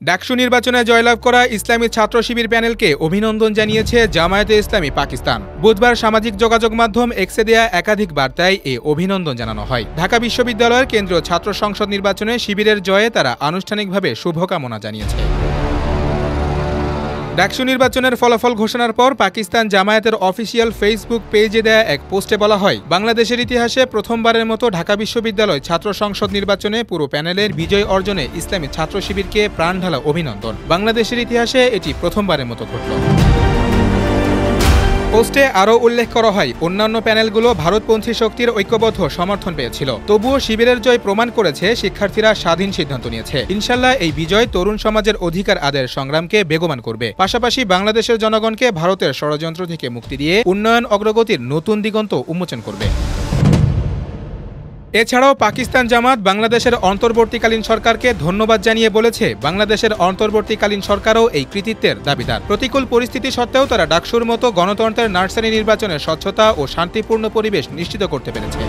ডাকসু নির্বাচনে জয়লাভ করা ইসলামী ছাত্র শিবির প্যানেলকে অভিনন্দন জানিয়েছে জামায়াতে ইসলামী পাকিস্তান। বুধবার সামাজিক যোগাযোগ মাধ্যম এক্সে দেয়া একাধিক বার্তায় এ অভিনন্দন জানানো হয়। ঢাকা বিশ্ববিদ্যালয়ের কেন্দ্রীয় ছাত্র সংসদ নির্বাচনে শিবিরের জয়ে তারা আনুষ্ঠানিকভাবে শুভকামনা জানিয়েছে। ডাকসু নির্বাচনের ফলাফল ঘোষণার পর পাকিস্তান জামায়াতের অফিসিয়াল ফেসবুক পেজে দেয়া এক পোস্টে বলা হয়, বাংলাদেশের ইতিহাসে প্রথমবারের মতো ঢাকা বিশ্ববিদ্যালয় ছাত্র সংসদ নির্বাচনে পুরো প্যানেলের বিজয় অর্জনে ইসলামী ছাত্র শিবিরকে প্রাণঢালা অভিনন্দন। বাংলাদেশের ইতিহাসে এটি প্রথমবারের মতো ঘটল। পোস্টে আরও উল্লেখ করা হয়, অন্যান্য প্যানেলগুলো ভারতপন্থী শক্তির ঐক্যবদ্ধ সমর্থন পেয়েছিল, তবুও শিবিরের জয় প্রমাণ করেছে শিক্ষার্থীরা স্বাধীন সিদ্ধান্ত নিয়েছে। ইনশাল্লাহ এই বিজয় তরুণ সমাজের অধিকার আদায়ের সংগ্রামকে বেগবান করবে, পাশাপাশি বাংলাদেশের জনগণকে ভারতের ষড়যন্ত্র থেকে মুক্তি দিয়ে উন্নয়ন অগ্রগতির নতুন দিগন্ত উন্মোচন করবে। এছাড়াও পাকিস্তান জামাত বাংলাদেশের অন্তর্বর্তীকালীন সরকারকে ধন্যবাদ জানিয়ে বলেছে, বাংলাদেশের অন্তর্বর্তীকালীন সরকারও এই কৃতিত্বের দাবিদার। প্রতিকূল পরিস্থিতি সত্ত্বেও তারা ডাকসুর মতো গণতন্ত্রের নার্সারি নির্বাচনের স্বচ্ছতা ও শান্তিপূর্ণ পরিবেশ নিশ্চিত করতে পেরেছে।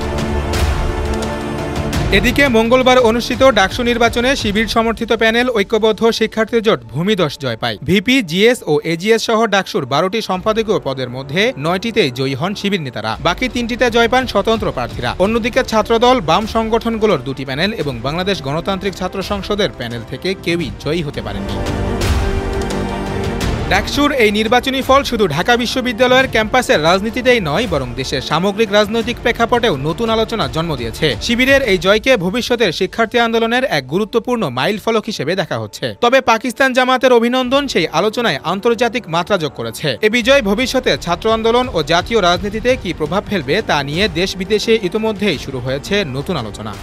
এদিকে মঙ্গলবার অনুষ্ঠিত ডাকসু নির্বাচনে শিবির সমর্থিত প্যানেল ঐক্যবদ্ধ শিক্ষার্থী জোট ভূমিধস জয় পায়। ভিপি, জিএস ও এজিএস সহ ডাকসুর 12টি সম্পাদকীয় পদের মধ্যে 9টিতেই জয়ী হন শিবির নেতারা, বাকি 3টিতে জয় পান স্বতন্ত্র প্রার্থীরা। অন্যদিকে ছাত্রদল, বাম সংগঠনগুলোর 2টি প্যানেল এবং বাংলাদেশ গণতান্ত্রিক ছাত্র সংসদের প্যানেল থেকে কেউই জয়ী হতে পারেননি। ডাকসুর এই নির্বাচনী ফল শুধু ঢাকা বিশ্ববিদ্যালয়ের ক্যাম্পাসের রাজনীতিতেই নয়, বরং দেশের সামগ্রিক রাজনৈতিক প্রেক্ষাপটেও নতুন আলোচনার জন্ম দিয়েছে। শিবিরের এই জয়কে ভবিষ্যতের শিক্ষার্থী আন্দোলনের এক গুরুত্বপূর্ণ মাইল ফলক হিসেবে দেখা হচ্ছে। তবে পাকিস্তান জামাতের অভিনন্দন সেই আলোচনায় আন্তর্জাতিক মাত্রা যোগ করেছে। এ বিজয় ভবিষ্যতে ছাত্র আন্দোলন ও জাতীয় রাজনীতিতে কি প্রভাব ফেলবে তা নিয়ে দেশ বিদেশে ইতোমধ্যেই শুরু হয়েছে নতুন আলোচনা।